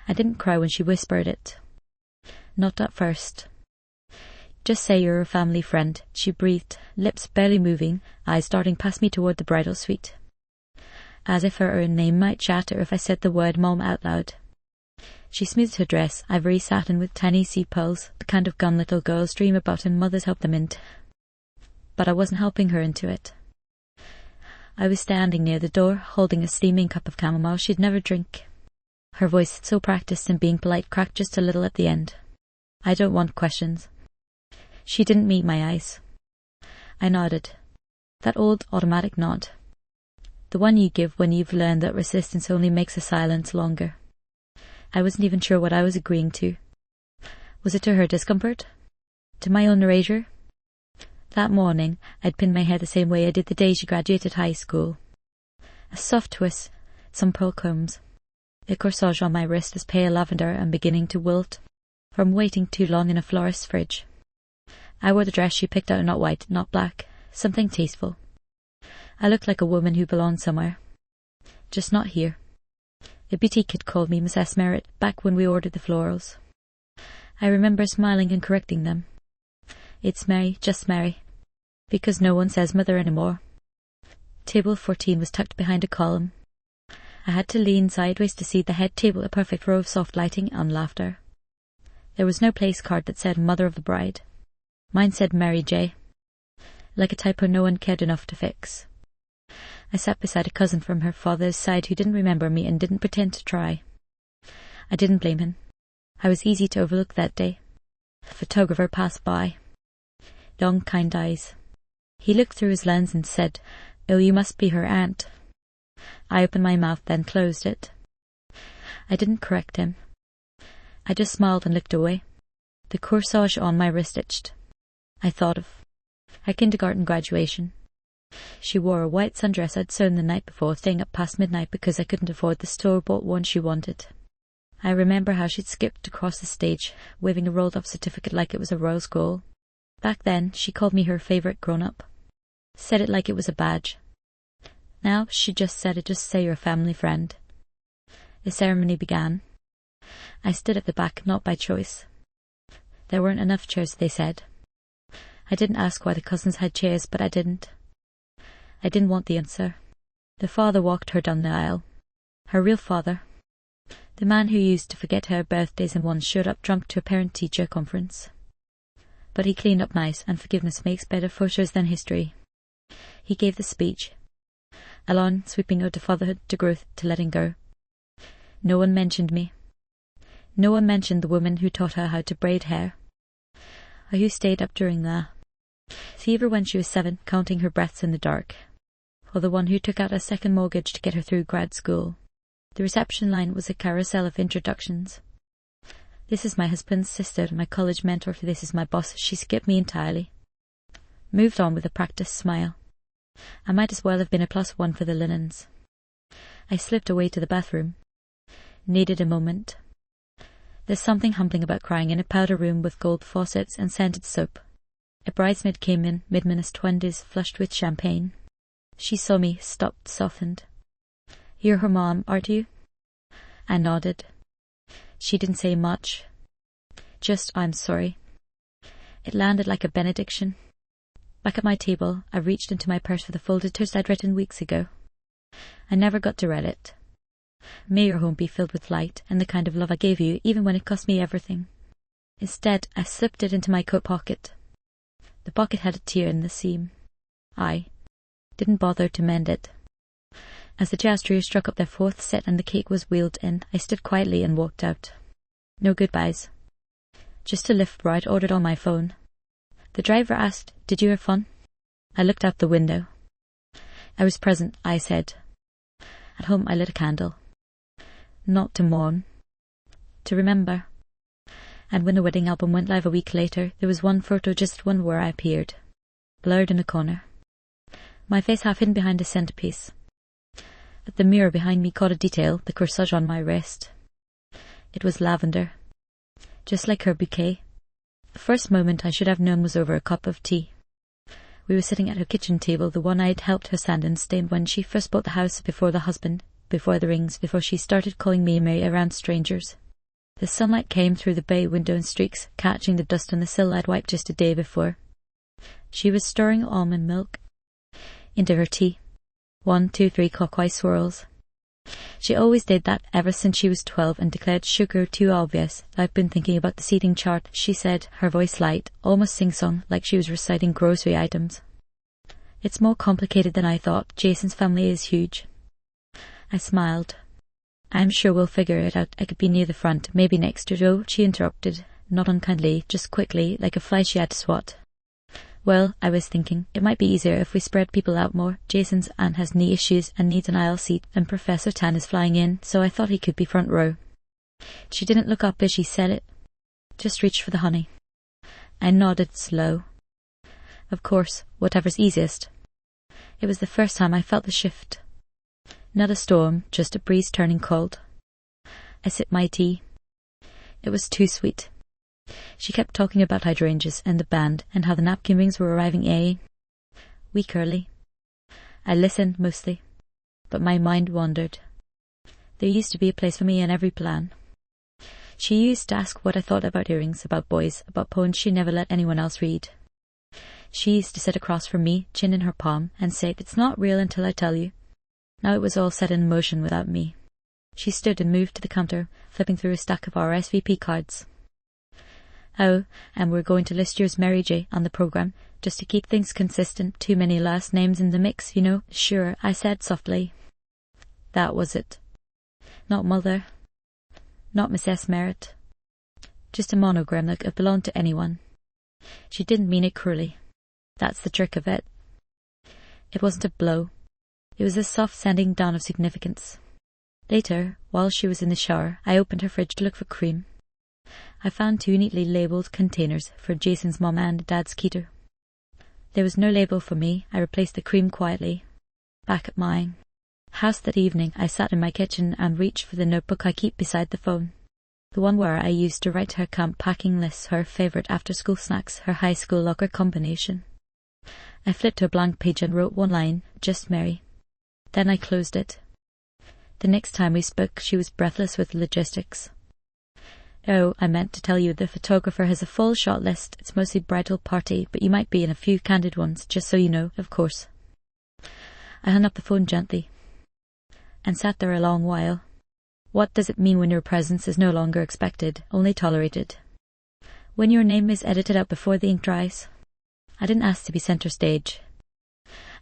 I didn't cry when she whispered it. Not at first. Just say you're a family friend, she breathed, lips barely moving, eyes darting past me toward the bridal suite. As if her own name might shatter if I said the word Mom out loud. She smoothed her dress, ivory satin with tiny seed pearls, the kind of gun little girls dream about and mothers help them into. But I wasn't helping her into it. I was standing near the door, holding a steaming cup of chamomile she'd never drink. Her voice, so practiced in being polite, cracked just a little at the end. I don't want questions. She didn't meet my eyes. I nodded. That old automatic nod. The one you give when you've learned that resistance only makes a silence longer. I wasn't even sure what I was agreeing to. Was it to her discomfort? To my own erasure? That morning, I'd pinned my hair the same way I did the day she graduated high school. A soft twist, some pearl combs. A corsage on my wrist as pale lavender and beginning to wilt from waiting too long in a florist's fridge. I wore the dress she picked out, not white, not black, something tasteful. I looked like a woman who belonged somewhere. Just not here. A boutique had called me Miss S. Merritt back when we ordered the florals. I remember smiling and correcting them. It's Mary, just Mary. Because no one says mother anymore. Table 14 was tucked behind a column. I had to lean sideways to see the head table, a perfect row of soft lighting and laughter. There was no place card that said mother of the bride. Mine said Mary J. Like a typo no one cared enough to fix. I sat beside a cousin from her father's side who didn't remember me and didn't pretend to try. I didn't blame him. I was easy to overlook that day. A photographer passed by. Long, kind eyes. He looked through his lens and said, "Oh, you must be her aunt." I opened my mouth, then closed it. I didn't correct him. I just smiled and looked away. The corsage on my wrist itched. I thought of her kindergarten graduation. She wore a white sundress I'd sewn the night before, staying up past midnight because I couldn't afford the store-bought one she wanted. I remember how she'd skipped across the stage, waving a rolled-up certificate like it was a royal scroll. Back then, she called me her favourite grown-up. Said it like it was a badge. Now, she just said it, just say you're a family friend. The ceremony began. I stood at the back, not by choice. There weren't enough chairs, they said. I didn't ask why the cousins had chairs, but I didn't. I didn't want the answer. The father walked her down the aisle. Her real father. The man who used to forget her birthdays and once showed up drunk to a parent-teacher conference. But he cleaned up nice, and forgiveness makes better photos than history. He gave the speech. A line sweeping out to fatherhood, to growth, to letting go. No one mentioned me. No one mentioned the woman who taught her how to braid hair. Or who stayed up during the fever when she was 7, counting her breaths in the dark. Or the one who took out a second mortgage to get her through grad school. The reception line was a carousel of introductions. This is my husband's sister, my college mentor, this is my boss. She skipped me entirely. Moved on with a practiced smile. I might as well have been a +1 for the linens. I slipped away to the bathroom. Needed a moment. There's something humbling about crying in a powder room with gold faucets and scented soap. A bridesmaid came in, mid-20s, flushed with champagne. She saw me, stopped, softened. You're her mom, aren't you? I nodded. She didn't say much. Just, I'm sorry. It landed like a benediction. Back at my table, I reached into my purse for the folded toast I'd written weeks ago. I never got to read it. May your home be filled with light and the kind of love I gave you, even when it cost me everything. Instead, I slipped it into my coat pocket. The pocket had a tear in the seam. I didn't bother to mend it. As the jazz trio struck up their 4th set and the cake was wheeled in, I stood quietly and walked out. No goodbyes. Just a Lyft ride ordered on my phone. The driver asked, "Did you have fun?" I looked out the window. I was present, I said. At home I lit a candle. Not to mourn. To remember. And when the wedding album went live a week later, there was one photo, just one, where I appeared. Blurred in a corner. My face half hidden behind a centerpiece. But the mirror behind me caught a detail, the corsage on my wrist. It was lavender. Just like her bouquet. The first moment I should have known was over a cup of tea. We were sitting at her kitchen table, the one I had helped her sand and stain when she first bought the house, before the husband, before the rings, before she started calling me Mary around strangers. The sunlight came through the bay window in streaks, catching the dust on the sill I'd wiped just a day before. She was stirring almond milk into her tea. 1, 2, 3 clockwise swirls. She always did that ever since she was 12 and declared sugar too obvious. I've been thinking about the seating chart, she said, her voice light, almost sing-song, like she was reciting grocery items. It's more complicated than I thought. Jason's family is huge. I smiled. I'm sure we'll figure it out. I could be near the front, maybe next to Joe, she interrupted, not unkindly, just quickly, like a fly she had to swat. Well, I was thinking, it might be easier if we spread people out more. Jason's aunt has knee issues and needs an aisle seat, and Professor Tan is flying in, so I thought he could be front row. She didn't look up as she said it. Just reach for the honey. I nodded slow. Of course, whatever's easiest. It was the first time I felt the shift. Not a storm, just a breeze turning cold. I sipped my tea. It was too sweet. She kept talking about hydrangeas and the band and how the napkin rings were arriving week early. I listened mostly, but my mind wandered. There used to be a place for me in every plan. She used to ask what I thought about earrings, about boys, about poems she never let anyone else read. She used to sit across from me, chin in her palm, and say, "It's not real until I tell you." Now it was all set in motion without me. She stood and moved to the counter, flipping through a stack of RSVP cards. "Oh, and we're going to list you as Mary J. on the programme, just to keep things consistent. Too many last names in the mix, you know." "Sure," I said softly. That was it. Not Mother. Not Miss S. Merritt. Just a monogram that could belong to anyone. She didn't mean it cruelly. That's the trick of it. It wasn't a blow. It was a soft sanding down of significance. Later, while she was in the shower, I opened her fridge to look for cream. I found 2 neatly labelled containers for Jason's mom and dad's keto. There was no label for me. I replaced the cream quietly. Back at mine. House that evening, I sat in my kitchen and reached for the notebook I keep beside the phone. The one where I used to write her camp packing lists, her favourite after-school snacks, her high school locker combination. I flipped to a blank page and wrote one line, "Just Mary." Then I closed it. The next time we spoke, she was breathless with logistics. "Oh, I meant to tell you the photographer has a full shot list. It's mostly bridal party, but you might be in a few candid ones, just so you know, of course." I hung up the phone gently and sat there a long while. What does it mean when your presence is no longer expected, only tolerated? When your name is edited out before the ink dries? I didn't ask to be centre stage.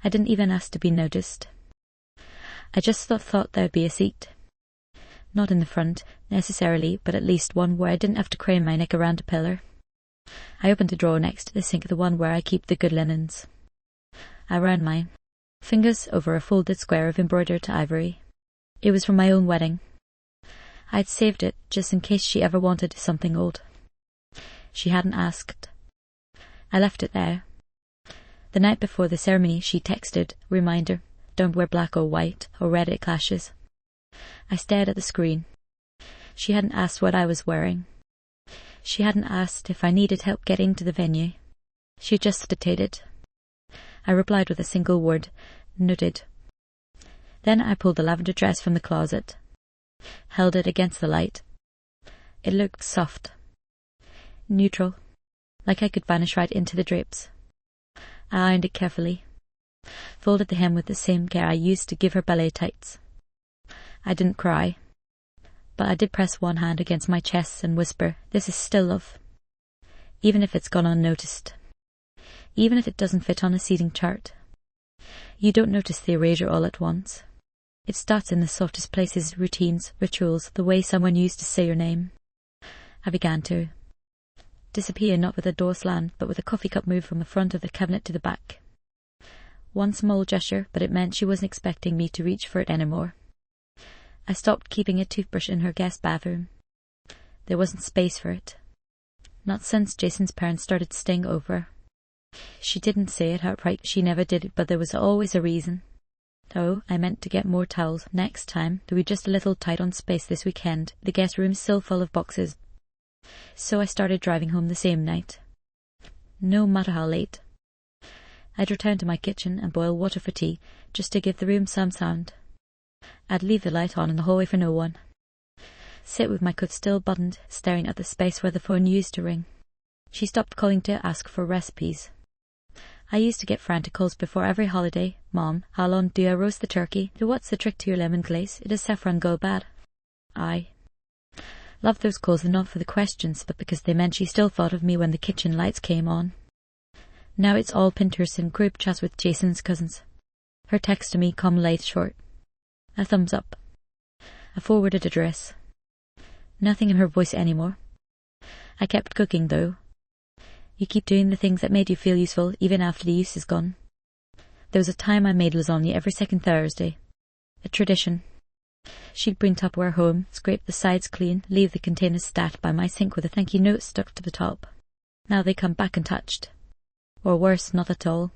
I didn't even ask to be noticed. I just thought there'd be a seat. Not in the front, necessarily, but at least one where I didn't have to crane my neck around a pillar. I opened the drawer next to the sink, the one where I keep the good linens. I ran mine, fingers over a folded square of embroidered ivory. It was from my own wedding. I'd saved it just in case she ever wanted something old. She hadn't asked. I left it there. The night before the ceremony, she texted, "Reminder, don't wear black or white, or red, it clashes." I stared at the screen. She hadn't asked what I was wearing. She hadn't asked if I needed help getting to the venue. She just dictated. I replied with a single word, "Noted." Then I pulled the lavender dress from the closet, held it against the light. It looked soft, neutral, like I could vanish right into the drapes. I ironed it carefully, folded the hem with the same care I used to give her ballet tights. I didn't cry, but I did press one hand against my chest and whisper, "This is still love, even if it's gone unnoticed, even if it doesn't fit on a seating chart. You don't notice the erasure all at once. It starts in the softest places, routines, rituals, the way someone used to say your name." I began to disappear, not with a door slam, but with a coffee cup move from the front of the cabinet to the back. One small gesture, but it meant she wasn't expecting me to reach for it anymore. I stopped keeping a toothbrush in her guest bathroom. There wasn't space for it. Not since Jason's parents started staying over. She didn't say it outright, she never did, but there was always a reason. Oh, I meant to get more towels. Next time, they were just a little tight on space this weekend. The guest room's still full of boxes. So I started driving home the same night. No matter how late. I'd return to my kitchen and boil water for tea, just to give the room some sound. I'd leave the light on in the hallway for no one. sit with my coat still buttoned, staring at the space where the phone used to ring. She stopped calling to ask for recipes. I used to get frantic calls before every holiday. Mom, how long do I roast the turkey? What's the trick to your lemon glaze? Does saffron go bad? I loved those calls, not for the questions, but because they meant she still thought of me when the kitchen lights came on. Now it's all Pinterest and group chats with Jason's cousins. Her text to me come late short. A thumbs up. A forwarded address. Nothing in her voice anymore. I kept cooking though. You keep doing the things that made you feel useful even after the use is gone. There was a time I made lasagna every second Thursday. A tradition. She'd bring Tupperware home, scrape the sides clean, leave the containers stacked by my sink with a thank you note stuck to the top. Now they come back untouched. Or worse, not at all.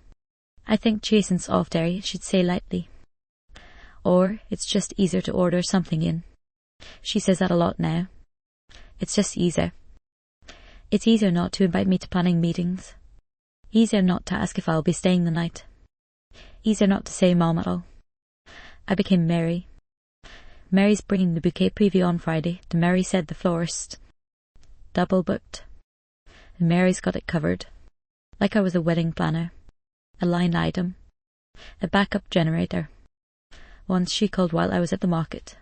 I think Jason's off dairy, she'd say lightly. Or it's just easier to order something in. She says that a lot now. It's just easier. It's easier not to invite me to planning meetings. Easier not to ask if I'll be staying the night. Easier not to say Mom at all. I became Mary. Mary's bringing the bouquet preview on Friday to Mary said the florist. Double booked. And Mary's got it covered. Like I was a wedding planner. A line item. A backup generator. Once she called while I was at the market.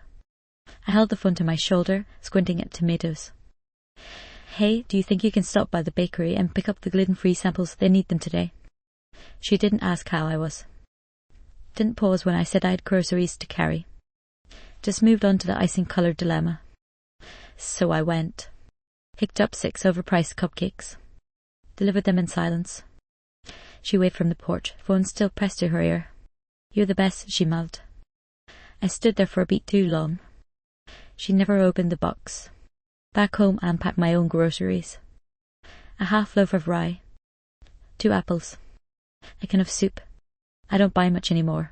I held the phone to my shoulder, squinting at tomatoes. Hey, do you think you can stop by the bakery and pick up the gluten-free samples? They need them today. She didn't ask how I was. Didn't pause when I said I had groceries to carry. Just moved on to the icing-coloured dilemma. So I went. Picked up 6 overpriced cupcakes. Delivered them in silence. She waved from the porch, phone still pressed to her ear. You're the best, she mouthed. I stood there for a beat too long. She never opened the box. Back home I unpacked my own groceries. A half loaf of rye. 2 apples. A can of soup. I don't buy much anymore.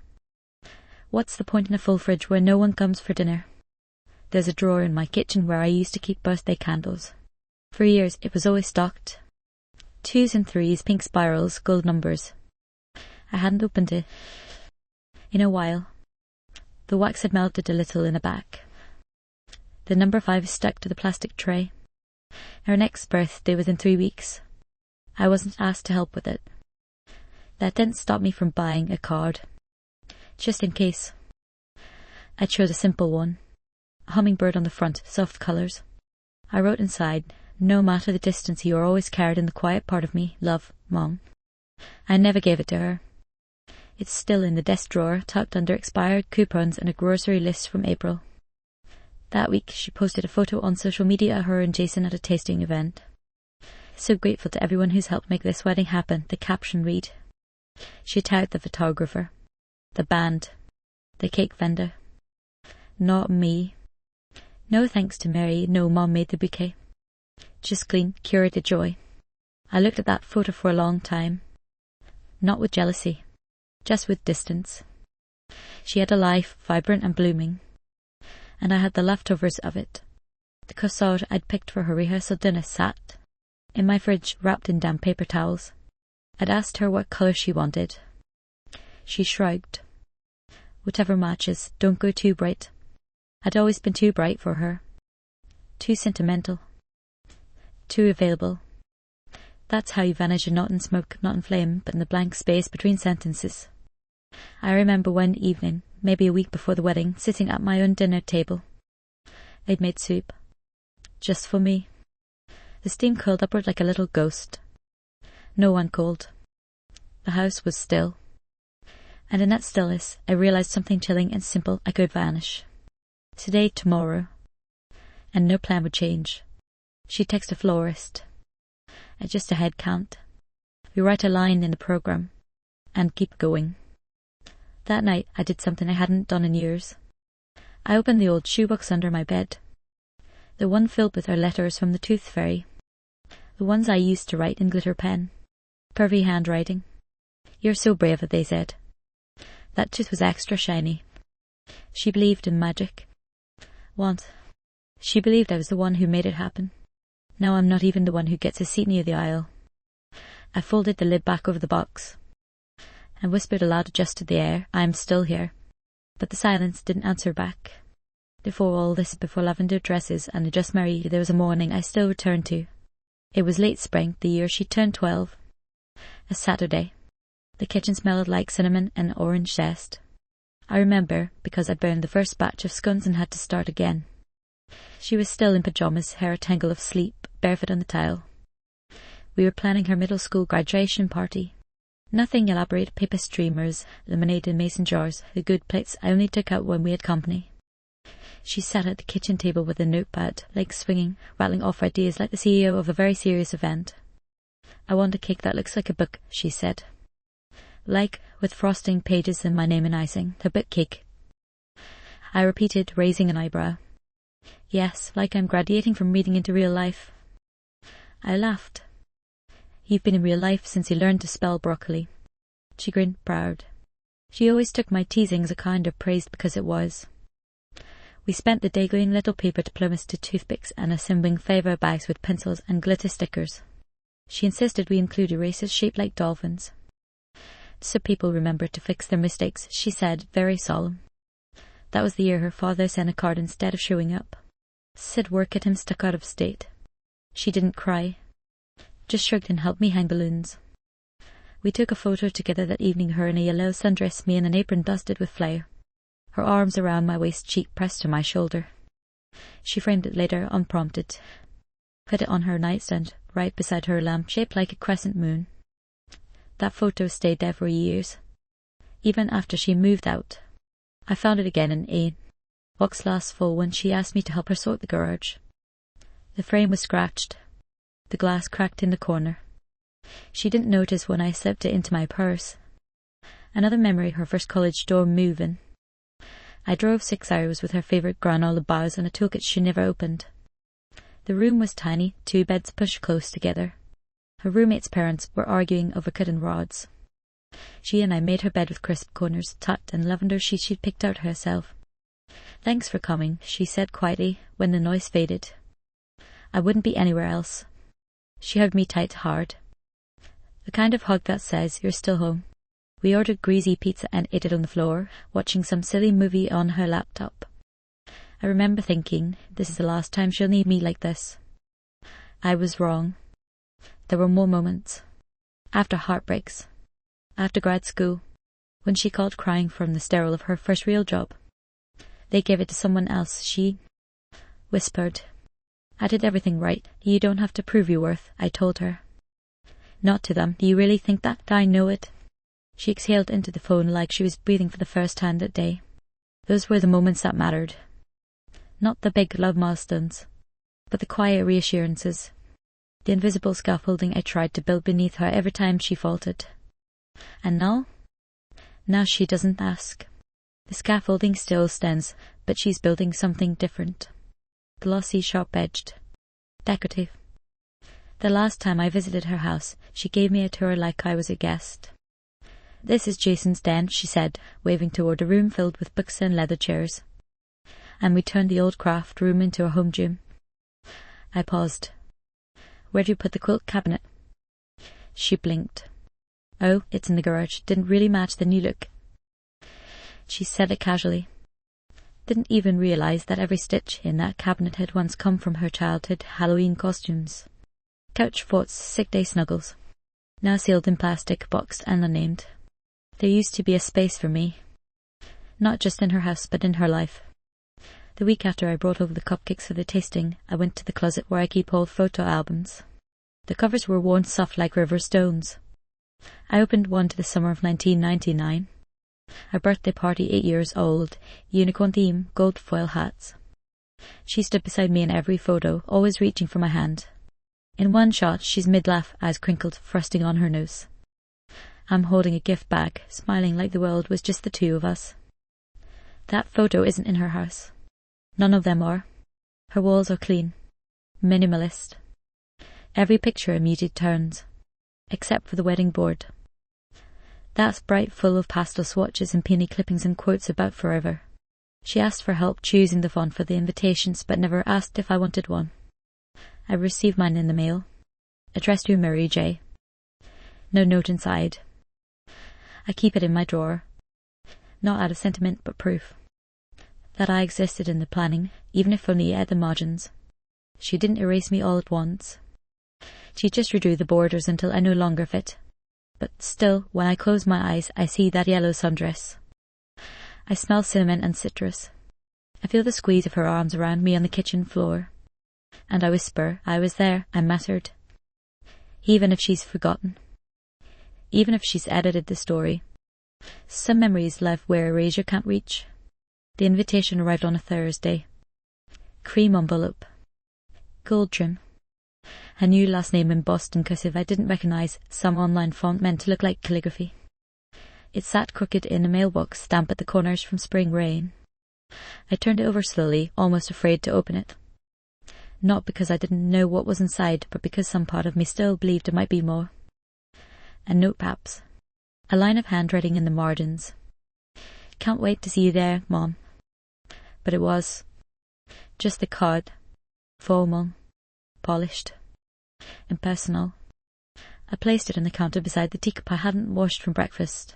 What's the point in a full fridge where no one comes for dinner? There's a drawer in my kitchen where I used to keep birthday candles. For years it was always stocked. 2s and 3s, pink spirals, gold numbers. I hadn't opened it in a while. The wax had melted a little in the back. The number 5 is stuck to the plastic tray. Her next birthday was in 3 weeks. I wasn't asked to help with it. That didn't stop me from buying a card. Just in case. I chose a simple one. A hummingbird on the front, soft colours. I wrote inside, no matter the distance you are always carried in the quiet part of me, love, Mom. I never gave it to her. It's still in the desk drawer, tucked under expired coupons and a grocery list from April. That week she posted a photo on social media of her and Jason at a tasting event. So grateful to everyone who's helped make this wedding happen, the caption read. She tagged the photographer, the band, the cake vendor. Not me. No thanks to Mary, no Mom made the bouquet. Just clean, curated joy. I looked at that photo for a long time. Not with jealousy, just with distance. She had a life, vibrant and blooming. And I had the leftovers of it. The corsage I'd picked for her rehearsal dinner sat in my fridge, wrapped in damp paper towels. I'd asked her what colour she wanted. She shrugged. Whatever matches, don't go too bright. I'd always been too bright for her. Too sentimental. Too available. That's how you vanish, not in smoke, not in flame, but in the blank space between sentences. I remember one evening, maybe a week before the wedding, sitting at my own dinner table. They'd made soup. Just for me. The steam curled upward like a little ghost. No one called. The house was still. And in that stillness, I realized something chilling and simple. I could vanish. Today, tomorrow. And no plan would change. She'd text a florist. Just a head count. We write a line in the program. And keep going. That night, I did something I hadn't done in years. I opened the old shoebox under my bed. The one filled with her letters from the Tooth Fairy. The ones I used to write in glitter pen. Curvy handwriting. You're so brave, they said. That tooth was extra shiny. She believed in magic. She believed I was the one who made it happen. Now I'm not even the one who gets a seat near the aisle. I folded the lid back over the box. And whispered aloud, adjusted the air, I am still here. But the silence didn't answer back. Before all this, before lavender dresses and a just married, there was a morning I still return to. It was late spring, the year she turned 12. A Saturday. The kitchen smelled like cinnamon and orange zest. I remember, because I burned the first batch of scones and had to start again. She was still in pyjamas, hair a tangle of sleep, barefoot on the tile. We were planning her middle school graduation party. Nothing elaborate, paper streamers, lemonade in mason jars, the good plates I only took out when we had company. She sat at the kitchen table with a notepad, legs swinging, rattling off ideas like the CEO of a very serious event. "I want a cake that looks like a book," she said. "Like, with frosting, pages and my name and icing, the book cake." I repeated, raising an eyebrow. "Yes, like I'm graduating from reading into real life." I laughed. "You've been in real life since you learned to spell broccoli." She grinned proud. She always took my teasing as a kind of praise because it was. We spent the day gluing little paper diplomas to toothpicks and assembling favour bags with pencils and glitter stickers. She insisted we include erasers shaped like dolphins. "So people remember to fix their mistakes," she said, very solemn. That was the year her father sent a card instead of showing up. Said work at him stuck out of state. She didn't cry. Just shrugged and helped me hang balloons. We took a photo together that evening, her in a yellow sundress, me in an apron dusted with flour. Her arms around my waist, cheek pressed to my shoulder. She framed it later, unprompted. Put it on her nightstand, right beside her lamp, shaped like a crescent moon. That photo stayed there for years. Even after she moved out. I found it again in A. Box last fall when she asked me to help her sort the garage. The frame was scratched. The glass cracked in the corner. She didn't notice when I slipped it into my purse. Another memory, her first college dorm move-in. I drove 6 hours with her favourite granola bars and a toolkit she never opened. The room was tiny, 2 beds pushed close together. Her roommate's parents were arguing over cutting rods. She and I made her bed with crisp corners, tucked and lavender sheets she'd picked out herself. "Thanks for coming," she said quietly when the noise faded. "I wouldn't be anywhere else." She hugged me tight, hard. The kind of hug that says, "You're still home." We ordered greasy pizza and ate it on the floor, watching some silly movie on her laptop. I remember thinking, this is the last time she'll need me like this. I was wrong. There were more moments. After heartbreaks. After grad school. When she called crying from the sterile of her first real job. They gave it to someone else, she whispered. "I did everything right. You don't have to prove your worth," I told her. "Not to them. Do you really think that? I know it." She exhaled into the phone like she was breathing for the first time that day. Those were the moments that mattered. Not the big love milestones, but the quiet reassurances. The invisible scaffolding I tried to build beneath her every time she faltered. And now? Now she doesn't ask. The scaffolding still stands, but she's building something different. Glossy, sharp-edged. Decorative. The last time I visited her house, she gave me a tour like I was a guest. "This is Jason's den," she said, waving toward a room filled with books and leather chairs. And we turned the old craft room into a home gym. I paused. "Where'd you put the quilt cabinet?" She blinked. "Oh, it's in the garage. Didn't really match the new look." She said it casually. Didn't even realize that every stitch in that cabinet had once come from her childhood Halloween costumes. Couch forts, sick day snuggles. Now sealed in plastic, boxed and unnamed. There used to be a space for me. Not just in her house, but in her life. The week after I brought over the cupcakes for the tasting, I went to the closet where I keep old photo albums. The covers were worn soft like river stones. I opened one to the summer of 1999. A birthday party 8 years old, unicorn theme, gold foil hats. She stood beside me in every photo, always reaching for my hand. In one shot, she's mid-laugh, eyes crinkled, thrusting on her nose. I'm holding a gift bag, smiling like the world was just the two of us. That photo isn't in her house. None of them are. Her walls are clean. Minimalist. Every picture a muted turns. Except for the wedding board. That's bright, full of pastel swatches and penny clippings and quotes about forever. She asked for help choosing the font for the invitations, but never asked if I wanted one. I received mine in the mail. Addressed to Mary J. No note inside. I keep it in my drawer. Not out of sentiment, but proof. that I existed in the planning, even if only at the margins. She didn't erase me all at once. She just redrew the borders until I no longer fit. But still, when I close my eyes, I see that yellow sundress. I smell cinnamon and citrus. I feel the squeeze of her arms around me on the kitchen floor. And I whisper, I was there, I mattered. Even if she's forgotten. Even if she's edited the story. Some memories live where erasure can't reach. The invitation arrived on a Thursday. Cream envelope. Gold trim. A new last name embossed in cursive I didn't recognise, some online font meant to look like calligraphy. It sat crooked in a mailbox, damp at the corners from spring rain. I turned it over slowly, almost afraid to open it. Not because I didn't know what was inside, but because some part of me still believed there might be more. A note perhaps. A line of handwriting in the margins. Can't wait to see you there, Mom. But it was just the card. Formal. Polished. Impersonal. I placed it on the counter beside the teacup I hadn't washed from breakfast.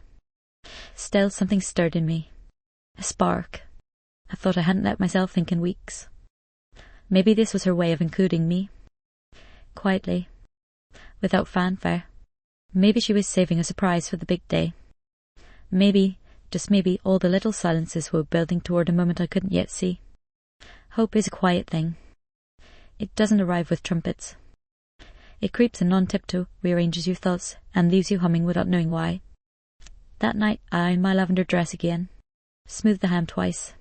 Still, something stirred in me. A spark. I thought I hadn't let myself think in weeks. Maybe this was her way of including me. Quietly. Without fanfare. Maybe she was saving a surprise for the big day. Maybe, just maybe, all the little silences were building toward a moment I couldn't yet see. Hope is a quiet thing. It doesn't arrive with trumpets. It creeps in on tiptoe, rearranges your thoughts, and leaves you humming without knowing why. That night, I, in my lavender dress again, smoothed the ham twice.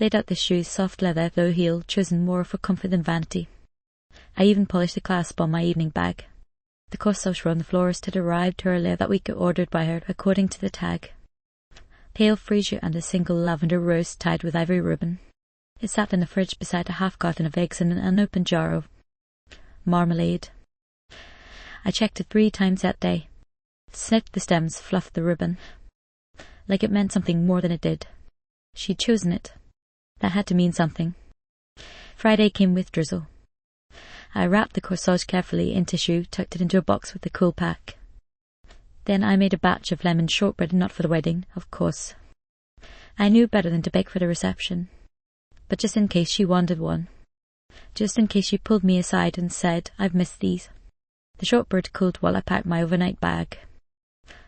Laid out the shoes, soft leather, low heel, chosen more for comfort than vanity. I even polished the clasp on my evening bag. The corsage from the florist had arrived earlier that week, ordered by her according to the tag. Pale freesia and a single lavender rose tied with ivory ribbon. It sat in the fridge beside a half-carton of eggs and an unopened jar of marmalade. I checked it 3 times that day. Snipped the stems, fluffed the ribbon. Like it meant something more than it did. She'd chosen it. That had to mean something. Friday came with drizzle. I wrapped the corsage carefully in tissue, tucked it into a box with the cool pack. Then I made a batch of lemon shortbread, not for the wedding, of course. I knew better than to bake for the reception. But just in case she wanted one. Just in case she pulled me aside and said, I've missed these. The shortbread cooled while I packed my overnight bag.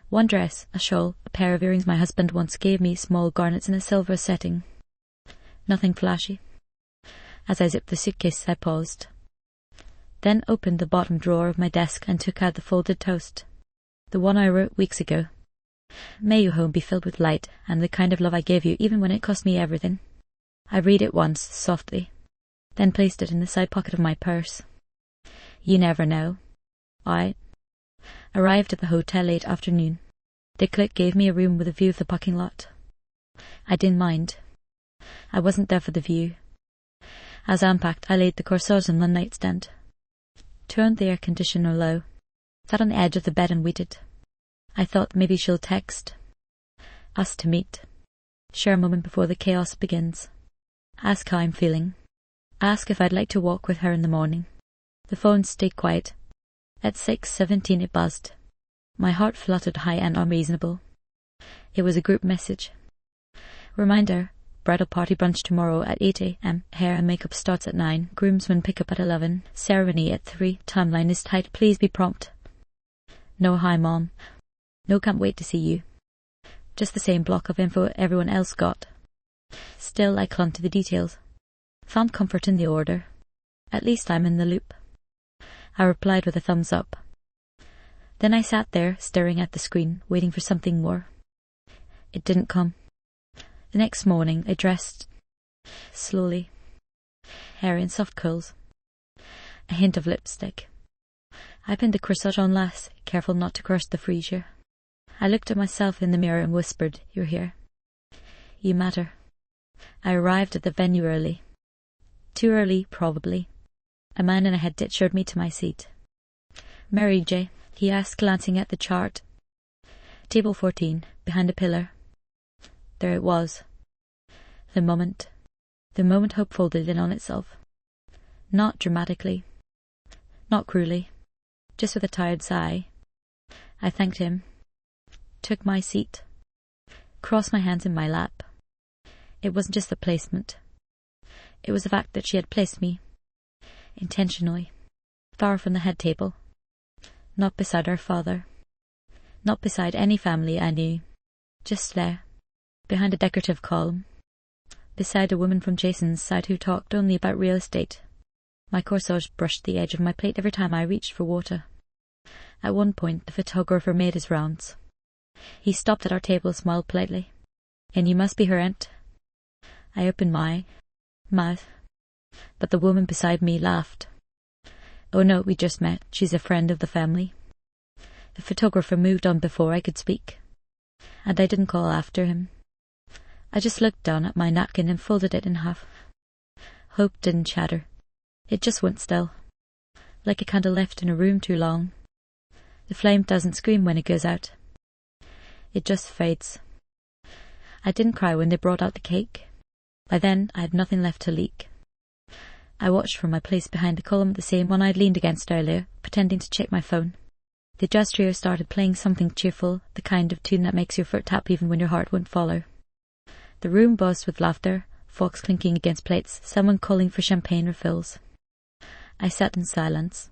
One dress, a shawl, a pair of earrings my husband once gave me, small garnets in a silver setting. Nothing flashy. As I zipped the suitcase, I paused. Then opened the bottom drawer of my desk and took out the folded toast. The one I wrote weeks ago. May your home be filled with light and the kind of love I gave you, even when it cost me everything. I read it once, softly, then placed it in the side pocket of my purse. You never know. I arrived at the hotel late afternoon. The clerk gave me a room with a view of the parking lot. I didn't mind. I wasn't there for the view. As I unpacked, I laid the corsage on the nightstand. Turned the air conditioner low. Sat on the edge of the bed and waited. I thought maybe she'll text. Us to meet. Share a moment before the chaos begins. Ask how I'm feeling. Ask if I'd like to walk with her in the morning. The phone stayed quiet. At 6:17 it buzzed. My heart fluttered high and unreasonable. It was a group message. Reminder, bridal party brunch tomorrow at 8 a.m. Hair and makeup starts at 9. Groomsmen pick up at 11. Ceremony at 3. Timeline is tight. Please be prompt. No hi, Mom. No can't wait to see you. Just the same block of info everyone else got. Still, I clung to the details. Found comfort in the order. At least I'm in the loop. I replied with a thumbs up. Then I sat there, staring at the screen, waiting for something more. It didn't come. The next morning, I dressed slowly. Hair in soft curls. A hint of lipstick. I pinned the corsage on last, careful not to crush the freesia. I looked at myself in the mirror and whispered, You're here. You matter. I arrived at the venue early. Too early, probably. A man in a headset showed me to my seat. Mary J., he asked, glancing at the chart. Table 14, behind a pillar. There it was. The moment hope folded in on itself. Not dramatically. Not cruelly. Just with a tired sigh. I thanked him. Took my seat. Crossed my hands in my lap. It wasn't just the placement. It was the fact that she had placed me, intentionally, far from the head table, not beside our father, not beside any family I knew, just there, behind a decorative column, beside a woman from Jason's side who talked only about real estate. My corsage brushed the edge of my plate every time I reached for water. At one point, the photographer made his rounds. He stopped at our table and smiled politely. "And you must be her aunt." I opened my mouth, but the woman beside me laughed. "Oh no, we just met. She's a friend of the family." The photographer moved on before I could speak, and I didn't call after him. I just looked down at my napkin and folded it in half. Hope didn't chatter. It just went still, like a candle left in a room too long. The flame doesn't scream when it goes out. It just fades. I didn't cry when they brought out the cake. By then, I had nothing left to leak. I watched from my place behind the column, the same one I'd leaned against earlier, pretending to check my phone. The jazz trio started playing something cheerful, the kind of tune that makes your foot tap even when your heart won't follow. The room buzzed with laughter, forks clinking against plates, someone calling for champagne refills. I sat in silence.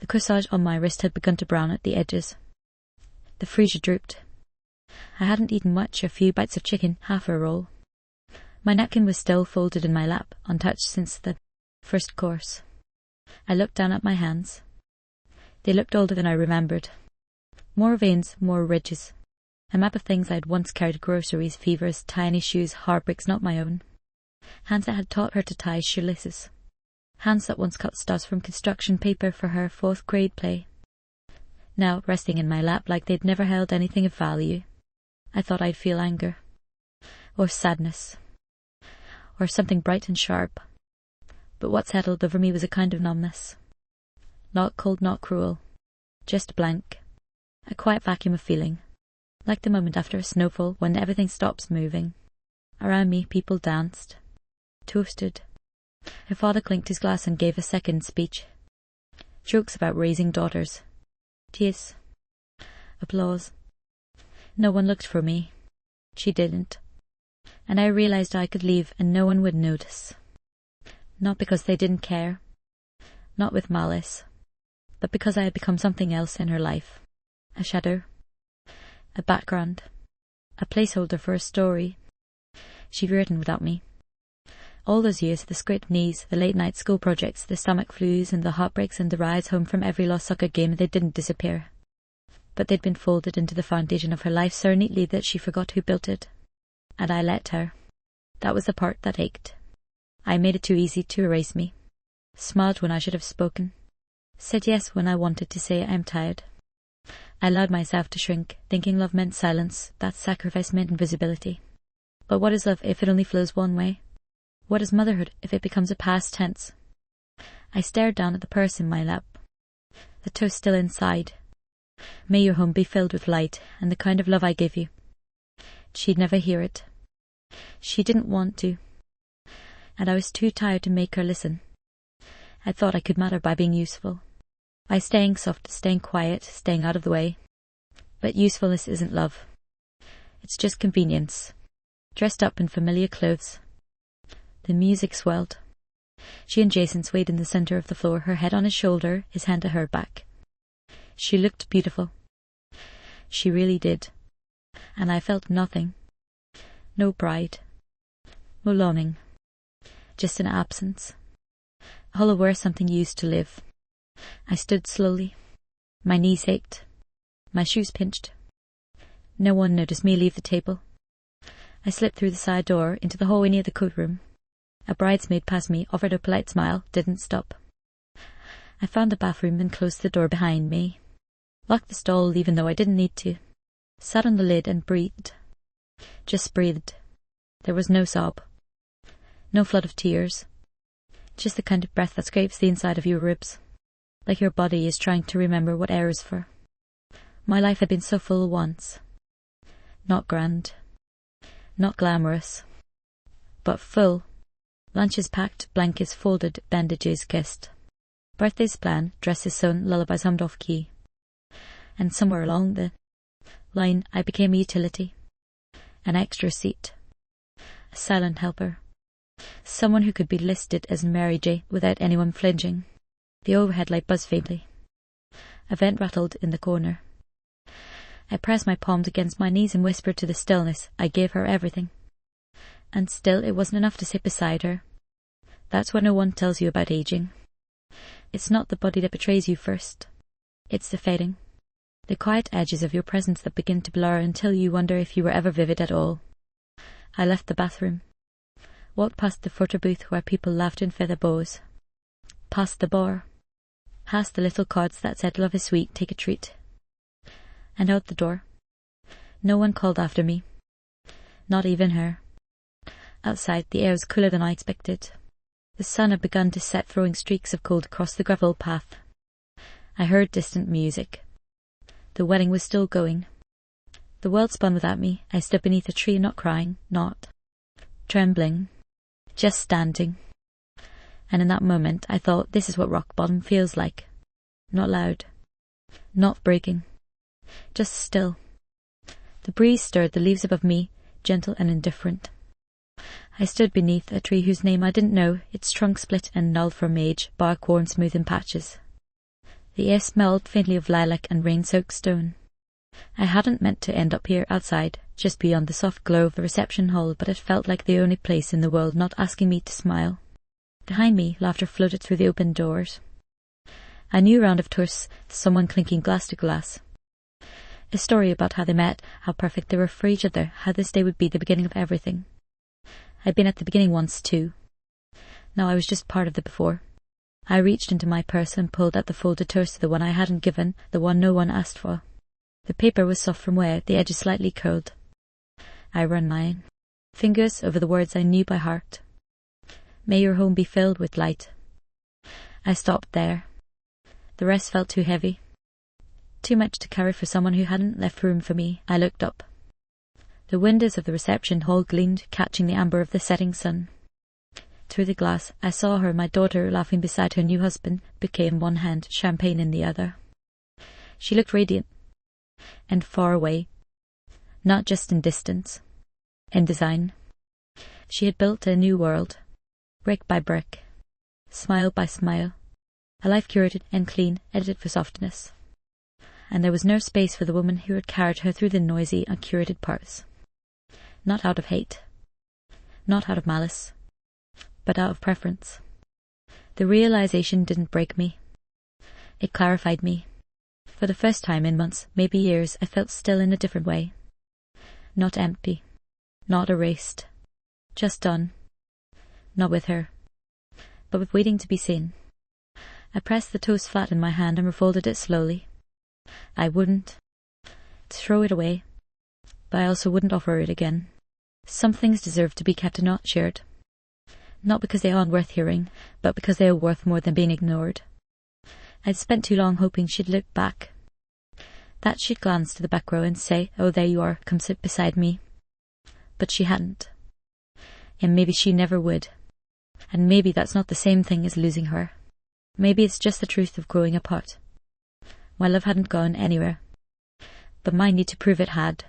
The corsage on my wrist had begun to brown at the edges. The freezer drooped. I hadn't eaten much, a few bites of chicken, half a roll. My napkin was still folded in my lap, untouched since the first course. I looked down at my hands. They looked older than I remembered. More veins, more ridges. A map of things I'd once carried: groceries, fevers, tiny shoes, heartbreaks not my own. Hands that had taught her to tie shoelaces. Hands that once cut stuffs from construction paper for her 4th grade play. Now, resting in my lap like they'd never held anything of value, I thought I'd feel anger. Or sadness. Or something bright and sharp. But what settled over me was a kind of numbness. Not cold, not cruel. Just blank. A quiet vacuum of feeling. Like the moment after a snowfall when everything stops moving. Around me, people danced. Toasted. Her father clinked his glass and gave a second speech. Jokes about raising daughters. Tears. Applause. No one looked for me. She didn't. And I realized I could leave and no one would notice. Not because they didn't care. Not with malice. But because I had become something else in her life. A shadow. A background. A placeholder for a story. She'd written without me. All those years, the scraped knees, the late-night school projects, the stomach flus and the heartbreaks and the rides home from every lost soccer game, they didn't disappear. But they'd been folded into the foundation of her life so neatly that she forgot who built it. And I let her. That was the part that ached. I made it too easy to erase me. Smiled when I should have spoken. Said yes when I wanted to say I'm tired. I allowed myself to shrink, thinking love meant silence, that sacrifice meant invisibility. But what is love if it only flows one way? What is motherhood if it becomes a past tense? I stared down at the purse in my lap. The toast still inside. May your home be filled with light and the kind of love I give you. She'd never hear it. She didn't want to. And I was too tired to make her listen. I thought I could matter by being useful. By staying soft, staying quiet, staying out of the way. But usefulness isn't love. It's just convenience. Dressed up in familiar clothes. The music swelled. She and Jason swayed in the center of the floor, her head on his shoulder, his hand at her back. She looked beautiful. She really did. And I felt nothing. No pride. No longing. Just an absence. Hollow where something used to live. I stood slowly. My knees ached. My shoes pinched. No one noticed me leave the table. I slipped through the side door into the hallway near the coat room. A bridesmaid passed me, offered a polite smile, didn't stop. I found the bathroom and closed the door behind me. Locked the stall even though I didn't need to. Sat on the lid and breathed. Just breathed. There was no sob. No flood of tears. Just the kind of breath that scrapes the inside of your ribs. Like your body is trying to remember what air is for. My life had been so full once. Not grand. Not glamorous. But full. Lunches packed, blankets folded, bandages kissed. Birthdays planned, dresses sewn, lullabies hummed off key. And somewhere along the line I became a utility. An extra seat. a silent helper. Someone who could be listed as Mary J. without anyone flinching. The overhead light buzzed faintly. A vent rattled in the corner. I pressed my palms against my knees and whispered to the stillness I gave her everything. And still it wasn't enough to sit beside her. That's what no one tells you about aging. It's not the body that betrays you first. It's the fading. The quiet edges of your presence that begin to blur until you wonder if you were ever vivid at all. I left the bathroom. Walked past the photo booth where people laughed in feather bows. Past the bar. Past the little cards that said love is sweet, take a treat. And out the door. No one called after me. Not even her. Outside, the air was cooler than I expected. The sun had begun to set, throwing streaks of cold across the gravel path. I heard distant music. The wedding was still going. The world spun without me. I stood beneath a tree, not crying, not trembling, just standing. And in that moment I thought, this is what rock bottom feels like. Not loud, not breaking, just still. The breeze stirred the leaves above me, gentle and indifferent. I stood beneath a tree whose name I didn't know, its trunk split and gnarled from age, bark worn smooth in patches. The air smelled faintly of lilac and rain-soaked stone. I hadn't meant to end up here outside, just beyond the soft glow of the reception hall, but it felt like the only place in the world not asking me to smile. Behind me, laughter floated through the open doors. I knew a round of tourists, someone clinking glass to glass. A story about how they met, how perfect they were for each other, how this day would be the beginning of everything. I'd been at the beginning once too. Now I was just part of the before. I reached into my purse and pulled out the folded toast, the one I hadn't given, the one no one asked for. The paper was soft from wear, the edges slightly curled. I ran mine, fingers over the words I knew by heart. May your home be filled with light. I stopped there. The rest felt too heavy. Too much to carry for someone who hadn't left room for me. I looked up. The windows of the reception hall gleamed, catching the amber of the setting sun. Through the glass, I saw her, my daughter, laughing beside her new husband, bouquet in one hand, champagne in the other. She looked radiant, and far away, not just in distance, in design. She had built a new world, brick by brick, smile by smile, a life curated and clean, edited for softness. And there was no space for the woman who had carried her through the noisy, uncurated parts. Not out of hate, not out of malice, but out of preference. The realization didn't break me. It clarified me. For the first time in months, maybe years, I felt still in a different way. Not empty, not erased, just done. Not with her, but with waiting to be seen. I pressed the toast flat in my hand and refolded it slowly. I wouldn't throw it away, but I also wouldn't offer it again. Some things deserve to be kept and not shared. Not because they aren't worth hearing, but because they are worth more than being ignored. I'd spent too long hoping she'd look back. That she'd glance to the back row and say, oh, there you are, come sit beside me. But she hadn't. And maybe she never would. And maybe that's not the same thing as losing her. Maybe it's just the truth of growing apart. My love hadn't gone anywhere, but my need to prove it had.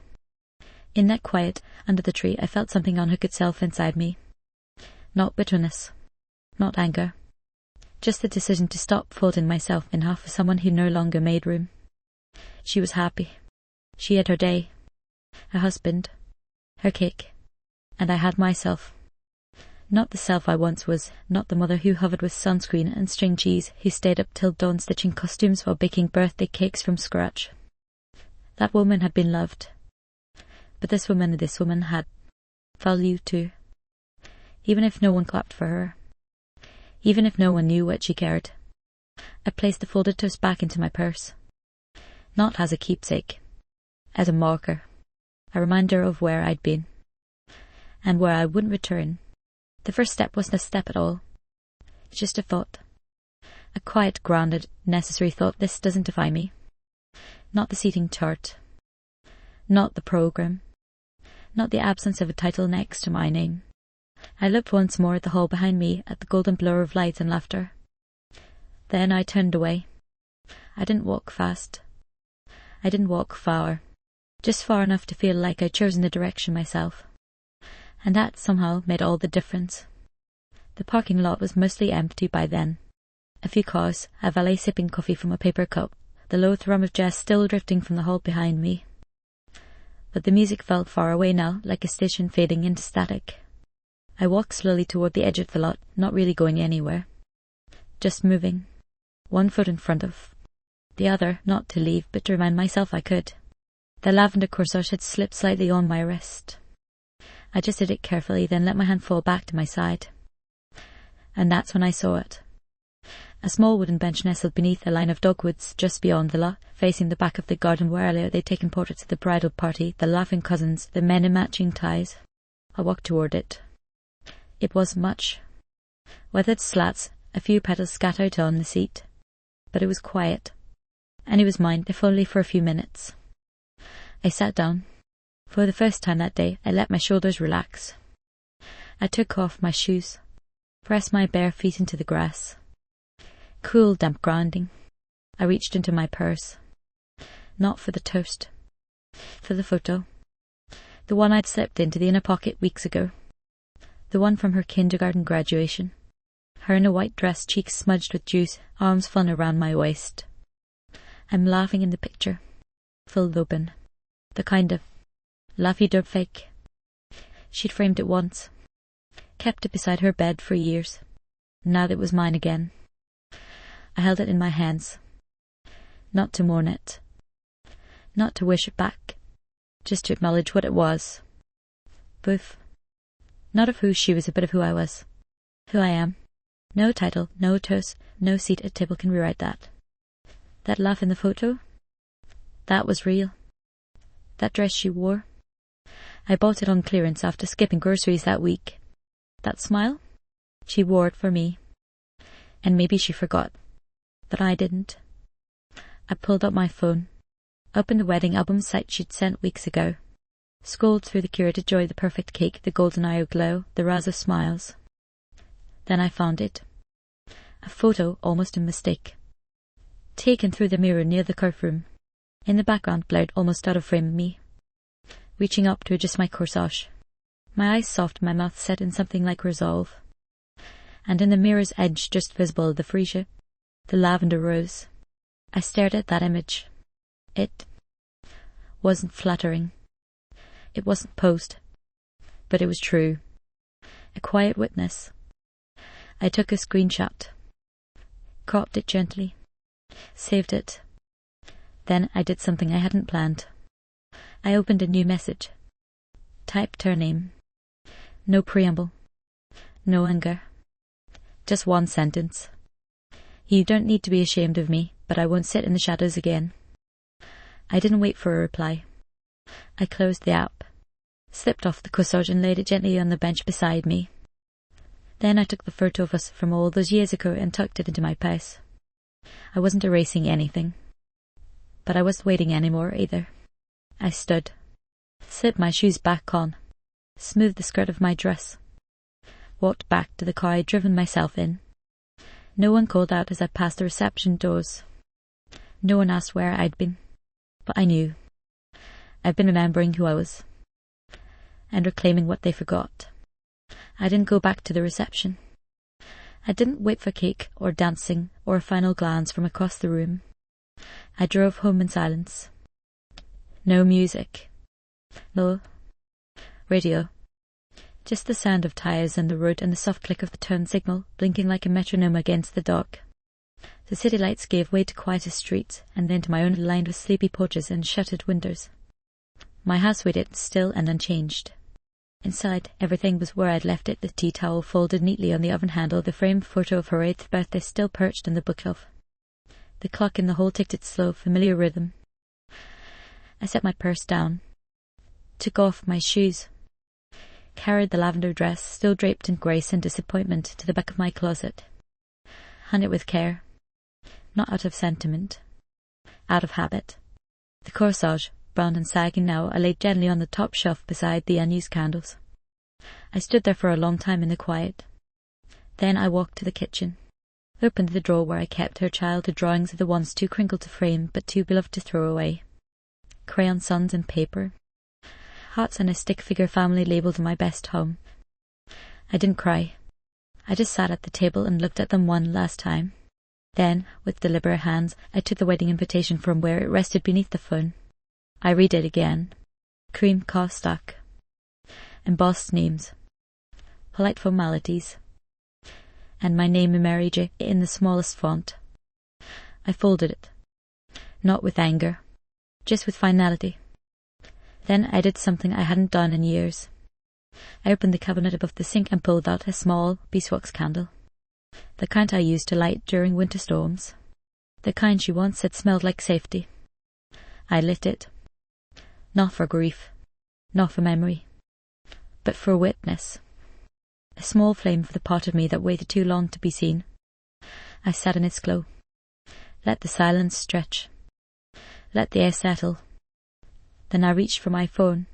In that quiet, under the tree, I felt something unhook itself inside me. Not bitterness, not anger, just the decision to stop folding myself in half for someone who no longer made room. She was happy. She had her day, her husband, her cake, and I had myself. Not the self I once was, not the mother who hovered with sunscreen and string cheese, who stayed up till dawn stitching costumes while baking birthday cakes from scratch. That woman had been loved, but this woman had value too. Even if no one clapped for her, even if no one knew what she cared. I placed the folded toast back into my purse, not as a keepsake, as a marker, a reminder of where I'd been, and where I wouldn't return. The first step wasn't a step at all. It's just a thought. A quiet, grounded, necessary thought. This doesn't define me. Not the seating chart. Not the program. Not the absence of a title next to my name. I looked once more at the hall behind me, at the golden blur of light and laughter. Then I turned away. I didn't walk fast. I didn't walk far. Just far enough to feel like I'd chosen the direction myself. and that somehow made all the difference. The parking lot was mostly empty by then. A few cars, a valet sipping coffee from a paper cup, the low thrum of jazz still drifting from the hall behind me. But the music felt far away now, like a station fading into static. I walked slowly toward the edge of the lot, not really going anywhere. Just moving. One foot in front of. The other, not to leave, but to remind myself I could. The lavender corsage had slipped slightly on my wrist. I just did it carefully, then let my hand fall back to my side. And that's when I saw it. A small wooden bench nestled beneath a line of dogwoods just beyond the lot, facing the back of the garden where earlier they'd taken portraits of the bridal party, the laughing cousins, the men in matching ties. I walked toward it. It wasn't much. Weathered slats, a few petals scattered on the seat. But it was quiet. And it was mine, if only for a few minutes. I sat down. For the first time that day, I let my shoulders relax. I took off my shoes, pressed my bare feet into the grass. Cool, damp grounding. I reached into my purse. Not for the toast. For the photo. The one I'd slipped into the inner pocket weeks ago. The one from her kindergarten graduation. Her in a white dress, cheeks smudged with juice, arms flung around my waist. I'm laughing in the picture. Full open. The kind of laughy-derp fake. She'd framed it once. Kept it beside her bed for years. Now that it was mine again. I held it in my hands. Not to mourn it. Not to wish it back. Just to acknowledge what it was. Both. Not of who she was, but of who I was. Who I am. No title, no toast, no seat at table can rewrite that. That laugh in the photo? That was real. That dress she wore? I bought it on clearance after skipping groceries that week. That smile? She wore it for me. And maybe she forgot. But I didn't. I pulled up my phone, opened the wedding album site she'd sent weeks ago, scrolled through the curated joy, the perfect cake, the golden eye glow, the razz of smiles. Then I found it. A photo, almost a mistake. Taken through the mirror near the curve room. In the background, blurred almost out of frame me. Reaching up to adjust my corsage. My eyes soft, my mouth set in something like resolve. And in the mirror's edge, just visible, the freesia, the lavender rose. I stared at that image. It wasn't flattering. It wasn't posed. But it was true. A quiet witness. I took a screenshot. Cropped it gently. Saved it. Then I did something I hadn't planned. I opened a new message. Typed her name. No preamble. No anger. Just one sentence. You don't need to be ashamed of me, but I won't sit in the shadows again. I didn't wait for a reply. I closed the app, slipped off the corsage and laid it gently on the bench beside me. Then I took the photo of us from all those years ago and tucked it into my purse. I wasn't erasing anything. But I wasn't waiting anymore either. I stood, slipped my shoes back on, smoothed the skirt of my dress, walked back to the car I'd driven myself in. No one called out as I passed the reception doors. No one asked where I'd been. But I knew. I'd been remembering who I was. And reclaiming what they forgot. I didn't go back to the reception. I didn't wait for cake or dancing or a final glance from across the room. I drove home in silence. No music. No radio. Just the sound of tires on the road and the soft click of the turn signal, blinking like a metronome against the dock. The city lights gave way to quieter streets, and then to my own lined with sleepy porches and shuttered windows. My house waited, still and unchanged. Inside, everything was where I'd left it, the tea towel folded neatly on the oven handle, the framed photo of her 8th birthday still perched on the bookshelf. The clock in the hall ticked its slow, familiar rhythm. I set my purse down, took off my shoes, carried the lavender dress, still draped in grace and disappointment, to the back of my closet. Hung it with care. Not out of sentiment. Out of habit. The corsage, brown and sagging now, I laid gently on the top shelf beside the unused candles. I stood there for a long time in the quiet. Then I walked to the kitchen, opened the drawer where I kept her childhood drawings of the ones too crinkled to frame but too beloved to throw away. Crayon suns and paper. Hearts and a stick-figure family labelled my best home. I didn't cry. I just sat at the table and looked at them one last time. Then, with deliberate hands, I took the wedding invitation from where it rested beneath the phone. I read it again. Cream cough stack. Embossed names. Polite formalities. And my name in Mary J. in the smallest font. I folded it. Not with anger. Just with finality. Then I did something I hadn't done in years. I opened the cabinet above the sink and pulled out a small beeswax candle. The kind I used to light during winter storms. The kind she once said smelled like safety. I lit it. Not for grief. Not for memory. But for witness. A small flame for the part of me that waited too long to be seen. I sat in its glow. Let the silence stretch. Let the air settle. Then I reached for my phone.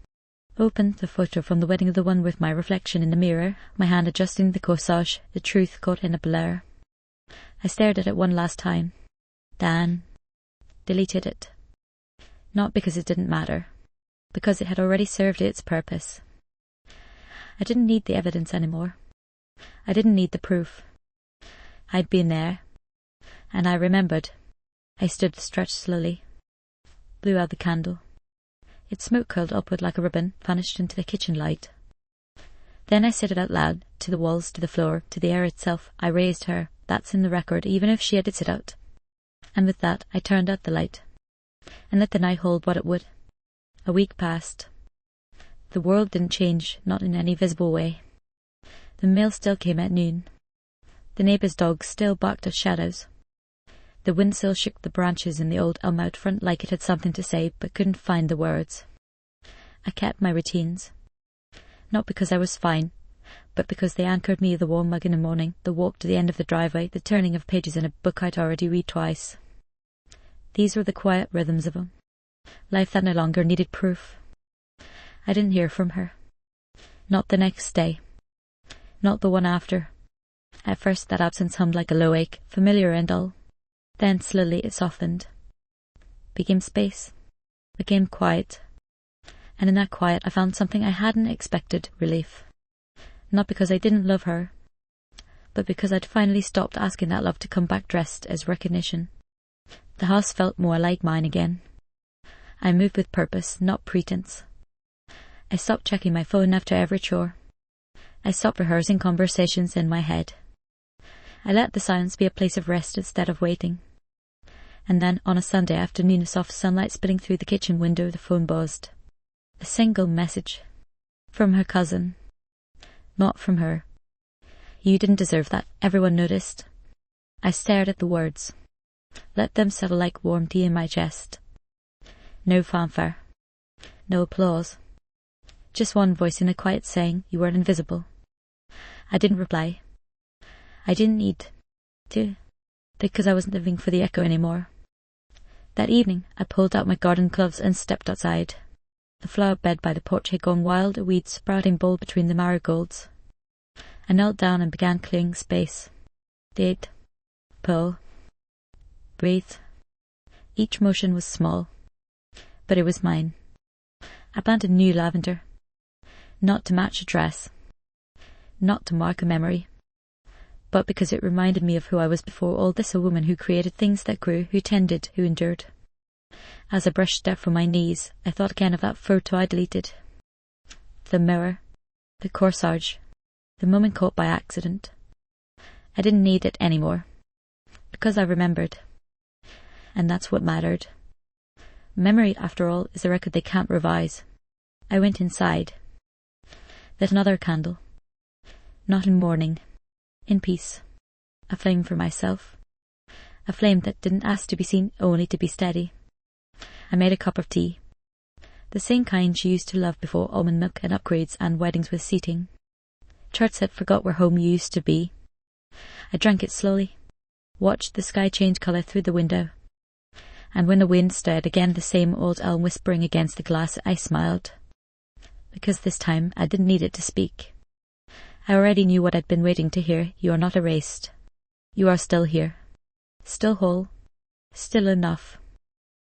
Opened the photo from the wedding of the one with my reflection in the mirror, my hand adjusting the corsage, the truth caught in a blur. I stared at it one last time. Then deleted it. Not because it didn't matter. Because it had already served its purpose. I didn't need the evidence anymore. I didn't need the proof. I'd been there. And I remembered. I stood stretched slowly. Blew out the candle. Its smoke curled upward like a ribbon, vanished into the kitchen light. Then I said it out loud, to the walls, to the floor, to the air itself. I raised her. That's in the record, even if she edits it out. And with that, I turned out the light. And let the night hold what it would. A week passed. The world didn't change, not in any visible way. The mail still came at noon. The neighbour's dog still barked at shadows. The wind still shook the branches in the old elm out front like it had something to say, but couldn't find the words. I kept my routines. Not because I was fine, but because they anchored me the warm mug in the morning, the walk to the end of the driveway, the turning of pages in a book I'd already read twice. These were the quiet rhythms of 'em. Life that no longer needed proof. I didn't hear from her. Not the next day. Not the one after. At first that absence hummed like a low ache, familiar and dull. Then slowly it softened. Became space. Became quiet. And in that quiet I found something I hadn't expected, relief. Not because I didn't love her, but because I'd finally stopped asking that love to come back dressed as recognition. The house felt more like mine again. I moved with purpose, not pretense. I stopped checking my phone after every chore. I stopped rehearsing conversations in my head. I let the silence be a place of rest instead of waiting. And then, on a Sunday afternoon, a soft sunlight spilling through the kitchen window, the phone buzzed. A single message. From her cousin. Not from her. You didn't deserve that. Everyone noticed. I stared at the words. Let them settle like warm tea in my chest. No fanfare. No applause. Just one voice in the quiet saying, you were invisible. I didn't reply. I didn't need to, because I wasn't living for the echo anymore. That evening, I pulled out my garden gloves and stepped outside. The flower bed by the porch had gone wild, a weed sprouting bold between the marigolds. I knelt down and began clearing space. Dig, pull, breathe. Each motion was small, but it was mine. I planted new lavender. Not to match a dress. Not to mark a memory. But because it reminded me of who I was before all this, a woman who created things that grew, who tended, who endured. As I brushed step from my knees, I thought again of that photo I deleted. The mirror. The corsage. The moment caught by accident. I didn't need it anymore. Because I remembered. And that's what mattered. Memory, after all, is a record they can't revise. I went inside. Lit another candle. Not in mourning. In peace. A flame for myself. A flame that didn't ask to be seen, only to be steady. I made a cup of tea. The same kind she used to love before almond milk and upgrades and weddings with seating. Church that forgot where home used to be. I drank it slowly. Watched the sky change colour through the window. And when the wind stirred again the same old elm whispering against the glass, I smiled. Because this time I didn't need it to speak. I already knew what I'd been waiting to hear. You are not erased. You are still here. Still whole. Still enough.